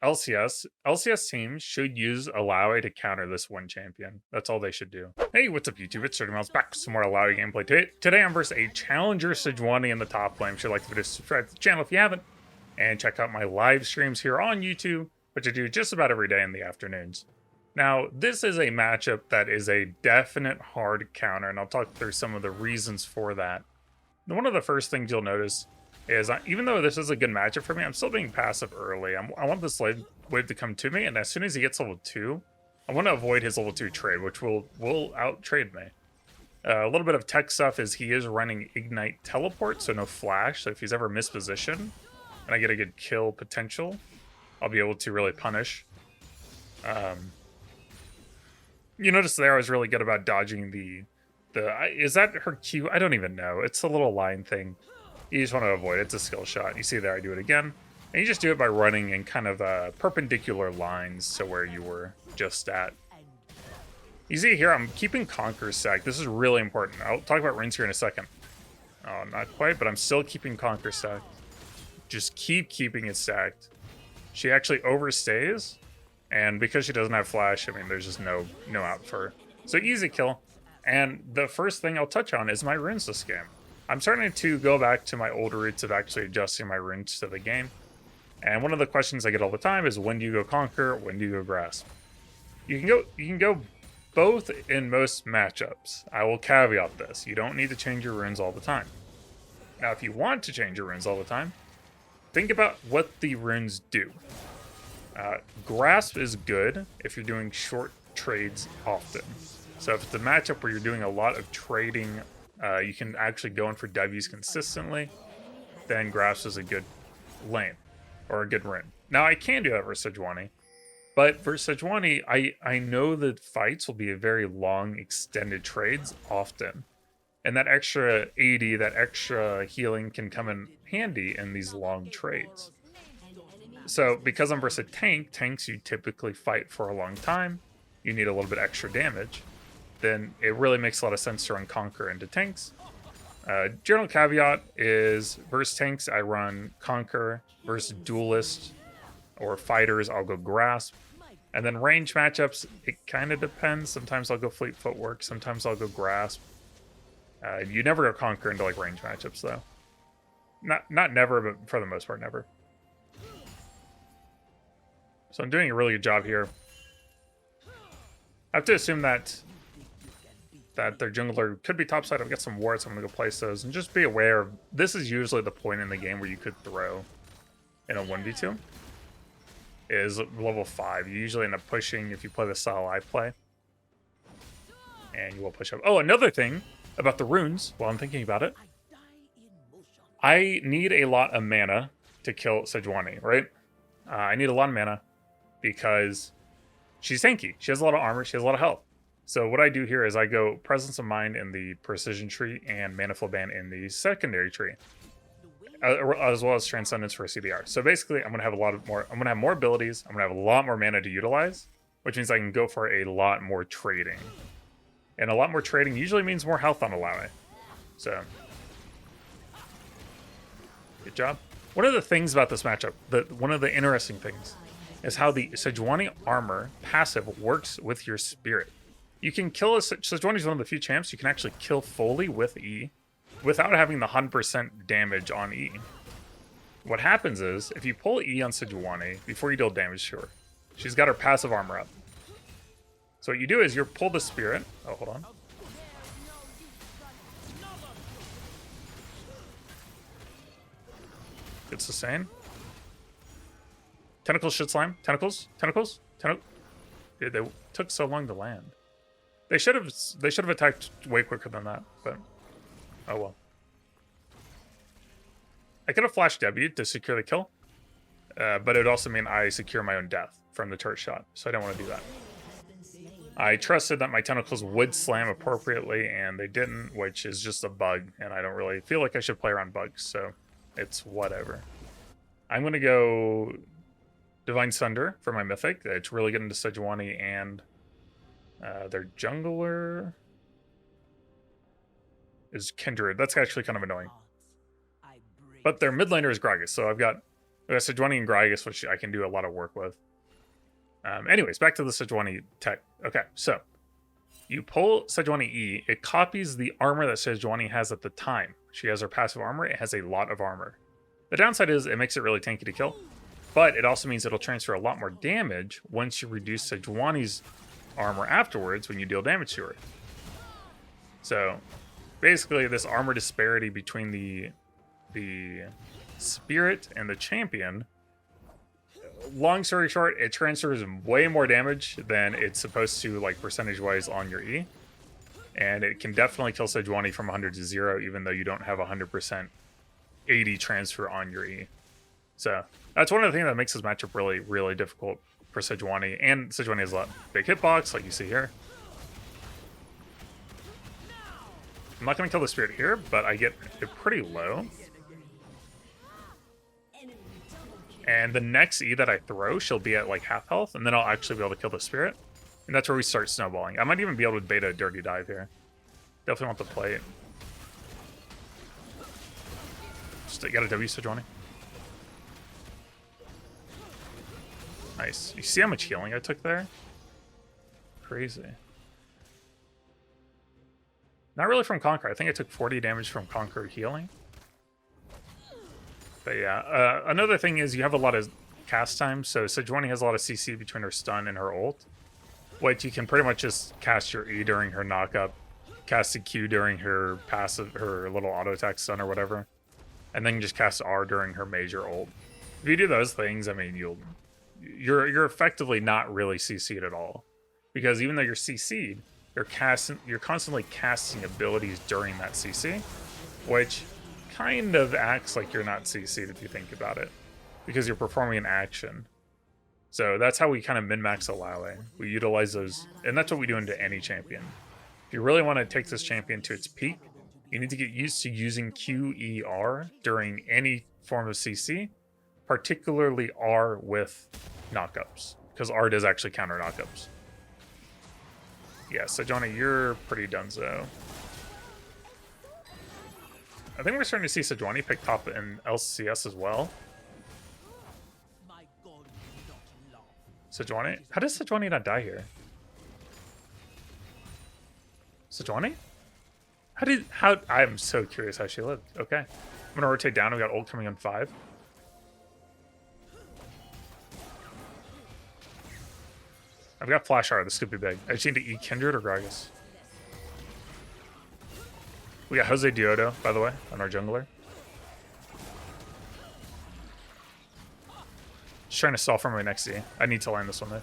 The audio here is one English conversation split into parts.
LCS teams should use Illaoi to counter this one champion. That's all they should do. Hey, what's up YouTube? It's DirtyMobs back with some more Illaoi gameplay. Today I'm versus a challenger Sejuani in the top lane. If you like the video, subscribe to the channel if you haven't. And check out my live streams here on YouTube, which I do just about every day in the afternoons. Now, this is a matchup that is a definite hard counter, and I'll talk through some of the reasons for that. One of the first things you'll notice is even though this is a good matchup for me, I'm still being passive early. I want this wave to come to me, and as soon as he gets level 2, I want to avoid his level 2 trade, which will out-trade me. A little bit of tech stuff is he is running Ignite Teleport, so no flash, so if he's ever mispositioned, and I get a good kill potential, I'll be able to really punish. You notice there I was really good about dodging is that her Q? I don't even know. It's a little line thing. You just want to avoid it. It's a skill shot. You see there, I do it again. And you just do it by running in kind of perpendicular lines to where you were just at. You see here, I'm keeping Conquer stacked. This is really important. I'll talk about runes here in a second. Oh, not quite, but I'm still keeping Conquer stacked. Just keep keeping it stacked. She actually overstays, and because she doesn't have flash, I mean, there's just no out for her. So easy kill. And the first thing I'll touch on is my runes this game. I'm starting to go back to my older roots of actually adjusting my runes to the game. And one of the questions I get all the time is, when do you go Conquer? When do you go Grasp? You can go both in most matchups. I will caveat this. You don't need to change your runes all the time. Now, if you want to change your runes all the time, think about what the runes do. Grasp is good if you're doing short trades often. So if it's a matchup where you're doing a lot of trading, you can actually go in for W's consistently, then Grasp is a good lane, or a good rune. Now, I can do that for Sejuani, but for Sejuani, I know that fights will be a very long, extended trades often. And that extra AD, that extra healing can come in handy in these long trades. So because I'm versus a tanks you typically fight for a long time, you need a little bit extra damage, then it really makes a lot of sense to run Conquer into tanks. General caveat is, versus tanks, I run Conquer. Versus duelist or fighters, I'll go Grasp. And then range matchups, it kind of depends. Sometimes I'll go Fleet Footwork, sometimes I'll go Grasp. You never go Conquer into like range matchups though. Not never, but for the most part, never. So I'm doing a really good job here. I have to assume that their jungler could be topside. I've got some wards, so I'm going to go place those. And just be aware, this is usually the point in the game where you could throw in a 1v2. Is level 5. You usually end up pushing if you play the style I play. And you will push up. Oh, another thing about the runes, while I'm thinking about it. I need a lot of mana to kill Sejuani, right? I need a lot of mana because she's tanky. She has a lot of armor. She has a lot of health. So what I do here is I go Presence of Mind in the Precision tree and Manaflow Band in the secondary tree, as well as Transcendence for CDR. So basically, I'm gonna have more abilities. I'm gonna have a lot more mana to utilize, which means I can go for a lot more trading. And a lot more trading usually means more health on Illaoi. So good job. One of the things about this matchup, one of the interesting things, is how the Sejuani armor passive works with your spirit. You can kill Sejuani is one of the few champs you can actually kill fully with E without having the 100% damage on E. What happens is, if you pull E on Sejuani before you deal damage to her, she's got her passive armor up. So what you do is you pull the spirit. Oh, hold on. Good sustain. Tentacles should slime. Tentacles. Dude, they took so long to land. They should have attacked way quicker than that, but oh well. I could have flashed W to secure the kill, but it would also mean I secure my own death from the turret shot, so I don't want to do that. I trusted that my tentacles would slam appropriately, and they didn't, which is just a bug, and I don't really feel like I should play around bugs, so it's whatever. I'm going to go Divine Sunder for my Mythic. It's really good into Sejuani, and their jungler is Kindred. That's actually kind of annoying. But their mid laner is Gragas, so I've got We got Sejuani and Gragas, which I can do a lot of work with. Anyways, back to the Sejuani tech. Okay, so you pull Sejuani E, it copies the armor that Sejuani has at the time. She has her passive armor, it has a lot of armor. The downside is it makes it really tanky to kill, but it also means it'll transfer a lot more damage once you reduce Sejuani's armor afterwards when you deal damage to her. So basically this armor disparity between the spirit and the champion, long story short, it transfers way more damage than it's supposed to, like percentage wise on your E, and it can definitely kill Sejuani from 100 to 0 even though you don't have 100% 80 transfer on your E. So that's one of the things that makes this matchup really difficult for Sejuani, and Sejuani has a lot big hitbox like you see here. I'm not going to kill the spirit here, but I get it pretty low. And the next E that I throw, she'll be at like half health, and then I'll actually be able to kill the spirit. And that's where we start snowballing. I might even be able to beta a dirty dive here. Definitely want the plate. Just got a W, Sejuani. Nice. You see how much healing I took there? Crazy. Not really from Conquer. I think I took 40 damage from Conquer healing. But yeah, another thing is you have a lot of cast time. So Sejuani has a lot of CC between her stun and her ult, which you can pretty much just cast your E during her knockup, cast a Q during her passive, her little auto attack stun or whatever, and then just cast R during her major ult. If you do those things, I mean, you're effectively not really CC'd at all, because even though you're CC'd, you're constantly casting abilities during that CC, which kind of acts like you're not CC'd if you think about it, because you're performing an action. So that's how we kind of min-max Illaoi. We utilize those, and that's what we do into any champion. If you really want to take this champion to its peak, you need to get used to using QER during any form of CC, particularly R with knockups, because R does actually counter knockups. Yeah, Sejuani, you're pretty donezo. I think we're starting to see Sejuani pick top in LCS as well. Sejuani? How does Sejuani not die here? Sejuani? I'm so curious how she lived. Okay. I'm gonna rotate down. We got ult coming on 5. I've got Flash R. This could be big. I just need to eat Kindred or Gragas. We got Jose Diodo, by the way, on our jungler. Just trying to stall for my next E. I need to land this one, though.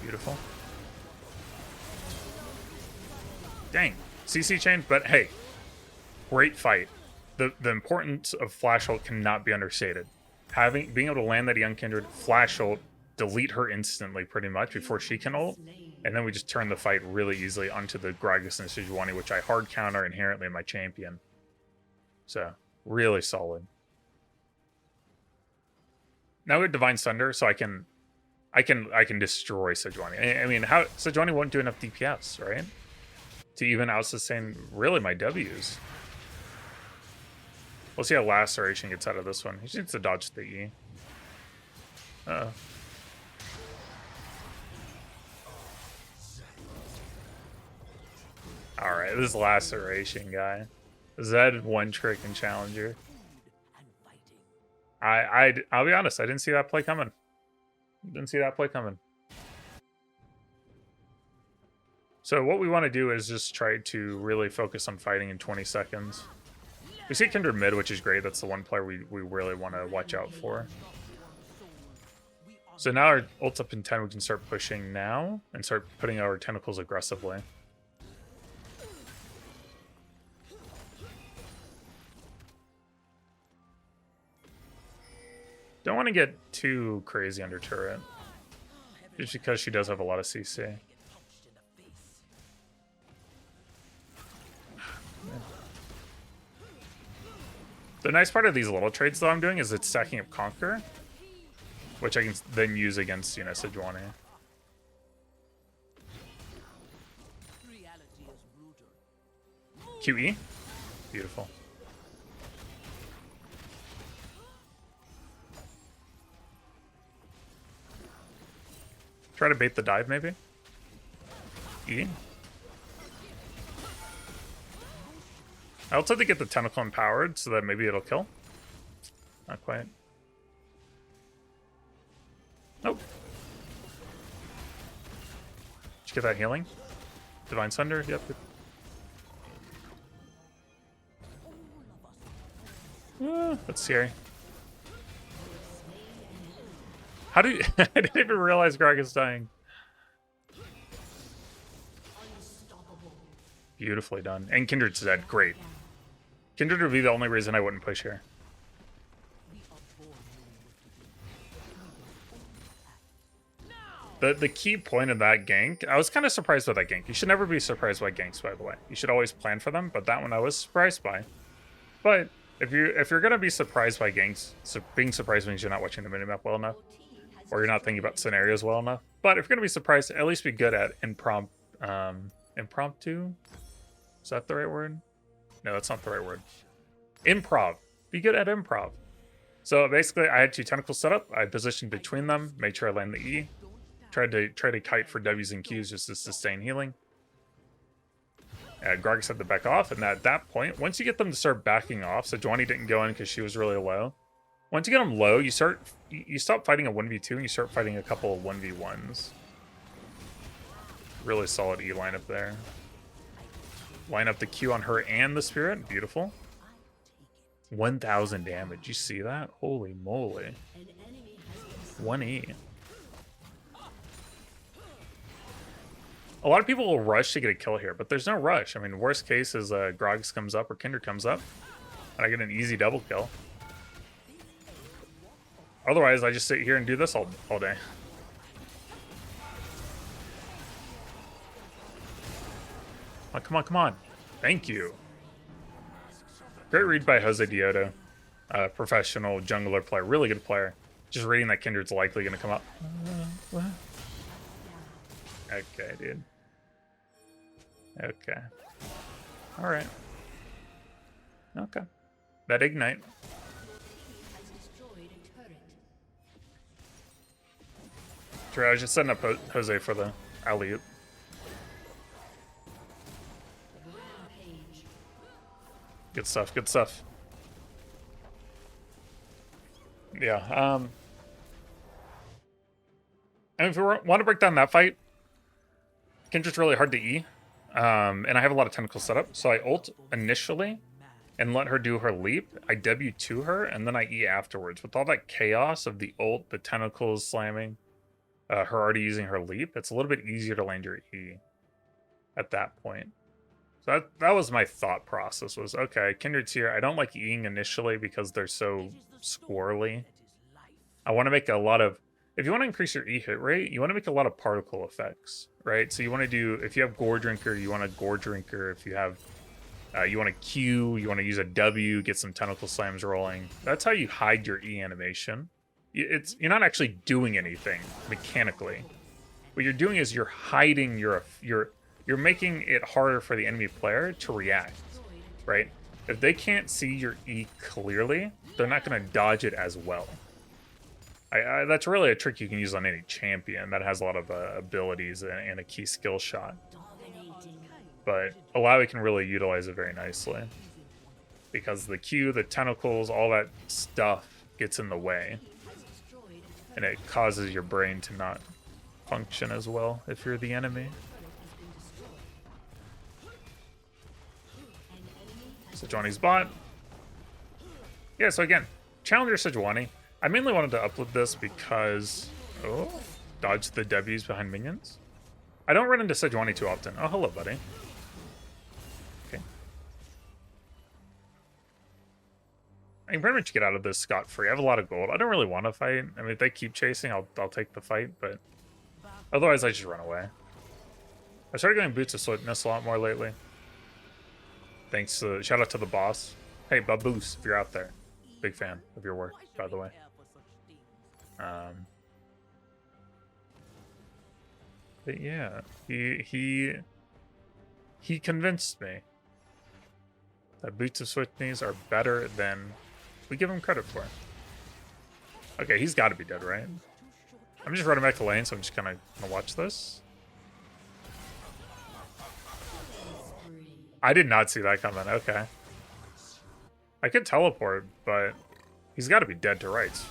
Beautiful. Dang. CC chain, but hey. Great fight. The importance of Flash ult cannot be understated. Being able to land that young Kindred, Flash ult, delete her instantly pretty much before she can ult, and then we just turn the fight really easily onto the Gragas and Sejuani, which I hard counter inherently in my champion. So really solid. Now we have Divine Thunder, so I can destroy Sejuani. I mean, how Sejuani won't do enough DPS, right? To even out-sustain really my Ws. We'll see how Laceration gets out of this one. He just needs to dodge the E. Uh-oh. Alright, this Laceration guy. Zed one trick and Challenger. I'll be honest, I didn't see that play coming. So what we want to do is just try to really focus on fighting in 20 seconds. We see Kindred mid, which is great. That's the one player we really want to watch out for. So now our ult's up in 10, we can start pushing now and start putting our tentacles aggressively. Don't want to get too crazy under turret, just because she does have a lot of CC. The nice part of these little trades, though, I'm doing is it's stacking up Conquer, which I can then use against, you know, Sejuani. QE. Beautiful. Try to bait the dive, maybe? E. I also had to get the tentacle empowered so that maybe it'll kill. Not quite. Nope. Did you get that healing? Divine Sunder? Yep. That's scary. How do you... I didn't even realize Grog is dying. Beautifully done. And Kindred's dead. Great. Kindred would be the only reason I wouldn't push here. The key point of that gank, I was kind of surprised by that gank. You should never be surprised by ganks, by the way. You should always plan for them, but that one I was surprised by. But if you're gonna be surprised by ganks, so being surprised means you're not watching the minimap well enough, or you're not thinking about scenarios well enough. But if you're gonna be surprised, at least be good at impromptu. Is that the right word? No, that's not the right word. Improv. Be good at improv. So basically, I had 2 tentacles set up. I positioned between them, made sure I land the E. Tried to kite for W's and Q's just to sustain healing. Gragas had to back off, and at that point, once you get them to start backing off, so Sejuani didn't go in because she was really low. Once you get them low, you stop fighting a 1v2 and you start fighting a couple of 1v1s. Really solid E lineup there. Line up the Q on her and the Spirit. Beautiful. 1,000 damage. You see that? Holy moly. 1E. A lot of people will rush to get a kill here, but there's no rush. I mean, worst case is Groggs comes up or Kindred comes up, and I get an easy double kill. Otherwise, I just sit here and do this all day. Oh, come on, come on. Thank you. Great read by Jose Dioto. Professional jungler player. Really good player. Just reading that Kindred's likely going to come up. Okay, dude. Okay. Alright. Okay. That ignite. True, I was just setting up Jose for the alley-oop. Good stuff, good stuff. Yeah, I mean, if we want to break down that fight, Kindred's really hard to E. And I have a lot of tentacles set up, so I ult initially and let her do her leap. I W to her, and then I E afterwards. With all that chaos of the ult, the tentacles slamming, her already using her leap, it's a little bit easier to land your E at that point. So that was my thought process, was, okay, Kindred's here. I don't like Eing initially because they're so squirrely. I want to make a lot of... If you want to increase your E hit rate, you want to make a lot of particle effects, right? So you want to do... If you have Gore Drinker, you want a Gore Drinker. If you have... you want a Q, you want to use a W, get some tentacle slams rolling. That's how you hide your E animation. You're not actually doing anything mechanically. What you're doing is you're hiding you're making it harder for the enemy player to react, right? If they can't see your E clearly, they're not going to dodge it as well. That's really a trick you can use on any champion that has a lot of abilities and a key skill shot. But Illaoi can really utilize it very nicely, because the Q, the tentacles, all that stuff gets in the way, and it causes your brain to not function as well if you're the enemy. Sejuani's bot. Yeah, so again, Challenger Sejuani. I mainly wanted to upload this because... Oh, dodge the W's behind minions. I don't run into Sejuani too often. Oh, hello, buddy. Okay. I can pretty much get out of this scot-free. I have a lot of gold. I don't really want to fight. I mean, if they keep chasing, I'll take the fight, but... Otherwise, I just run away. I started going Boots of Swiftness a lot more lately. Thanks to... Shout out to the boss. Hey, Baboose, if you're out there. Big fan of your work, by the way. But yeah, he convinced me. that Boots of Swiftness are better than we give him credit for. Okay, he's got to be dead, right? I'm just running back to lane, so I'm just kind of gonna watch this. I did not see that coming. Okay. I could teleport, but he's got to be dead to rights.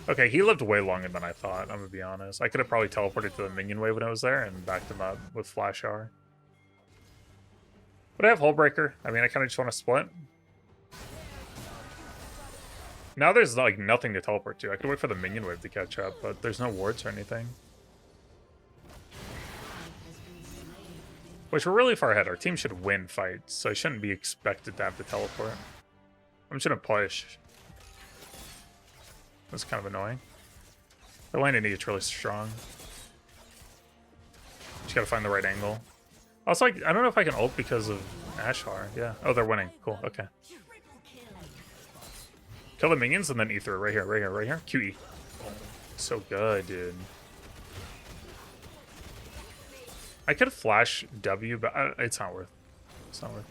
Okay, he lived way longer than I thought, I'm gonna be honest. I could have probably teleported to the minion wave when I was there and backed him up with Flash Hour. But I have Hullbreaker. I mean, I kind of just want to split. Now there's like nothing to teleport to. I could wait for the minion wave to catch up, but there's no wards or anything. Which we're really far ahead. Our team should win fights, so I shouldn't be expected to have to teleport. I'm just gonna push. That's kind of annoying. The lane in E's really strong. Just gotta find the right angle. Also, like, I don't know if I can ult because of Ashlar. Yeah. Oh, they're winning. Cool. Okay. Kill the minions and then E through. Right here, right here, right here. QE. So good, dude. I could flash W, but it's not worth. It's not worth.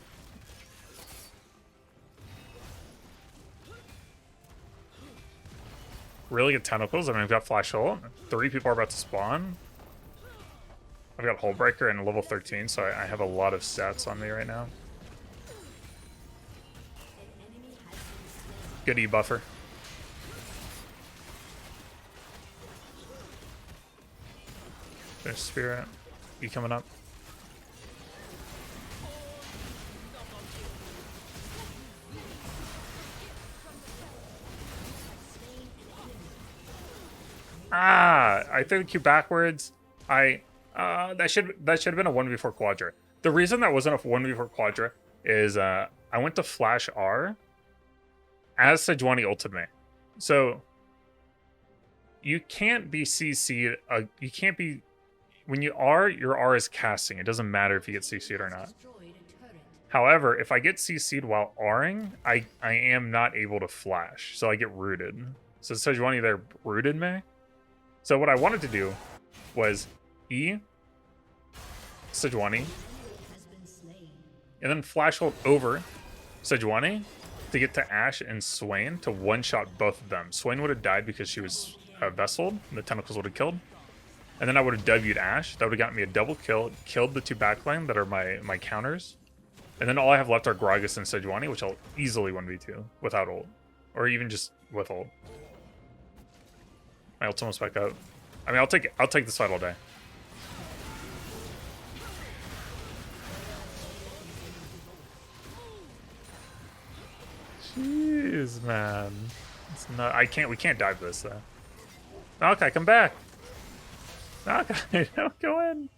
Really good tentacles. I mean, I've got flash ult. 3 people are about to spawn. I've got Hullbreaker and level 13, so I have a lot of stats on me right now. Good E buffer. There's Spirit. E coming up. Ah, I threw the Q backwards. That should have been a 1v4 Quadra. The reason that wasn't a 1v4 Quadra is I went to flash R as Sejuani ulted me. So you can't be CC'd. You can't be when you R, your R is casting. It doesn't matter if you get CC'd or not. However, if I get CC'd while R'ing, I am not able to flash, so I get rooted. So Sejuani there rooted me. So what I wanted to do was E, Sejuani, and then flash hold over Sejuani to get to Ashe and Swain to one-shot both of them. Swain would have died because she was vesseled, and the tentacles would have killed. And then I would have W'd Ashe. That would have gotten me a double kill, killed the 2 backline that are my counters. And then all I have left are Gragas and Sejuani, which I'll easily 1v2 without ult. Or even just with ult. My ult's almost back up. I mean, I'll take this fight all day. Jeez, man. It's not. We can't dive this though. Okay, come back. Okay, don't go in.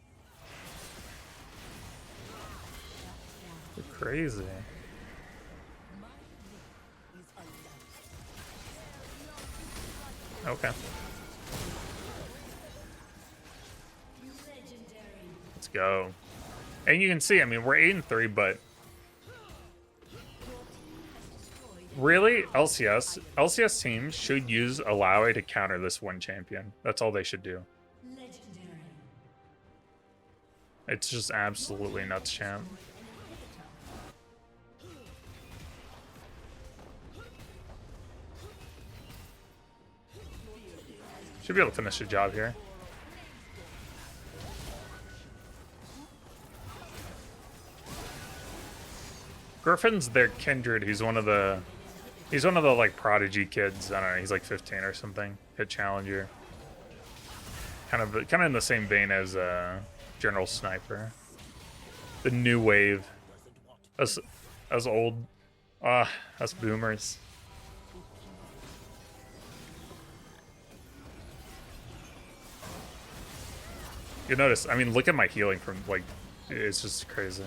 You're crazy. Okay. Let's go. And you can see, I mean, we're 8-3, but really, LCS teams should use Illaoi to counter this one champion. That's all they should do. It's just absolutely nuts, champ. Should be able to finish the job here. Griffin's their kindred. He's one of the like prodigy kids. I don't know. He's like 15 or something. Hit challenger. Kind of in the same vein as General Sniper. The new wave. Us old. Us boomers. You notice, I mean, look at my healing from, like, it's just crazy.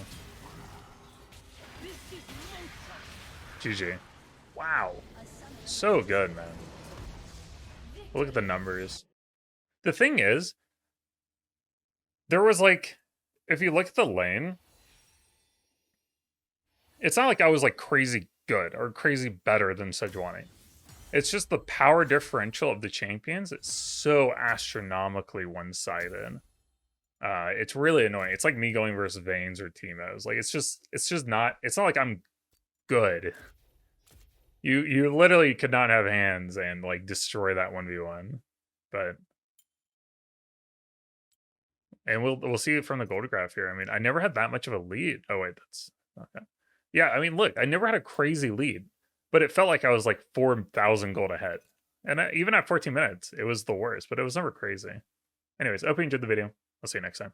GG. Wow. So good, man. Look at the numbers. The thing is, there was, like, if you look at the lane, it's not like I was, like, crazy good or crazy better than Sejuani. It's just the power differential of the champions. It's so astronomically one-sided. It's really annoying. It's like me going versus Veins or Teemos. Like it's just not. It's not like I'm good. You literally could not have hands and like destroy that 1v1. But and we'll see it from the gold graph here. I mean, I never had that much of a lead. Oh wait, that's okay. Yeah, I mean, look, I never had a crazy lead, but it felt like I was like 4,000 gold ahead. And even at 14 minutes, it was the worst, but it was never crazy. Anyways, hope you enjoyed the video. I'll see you next time.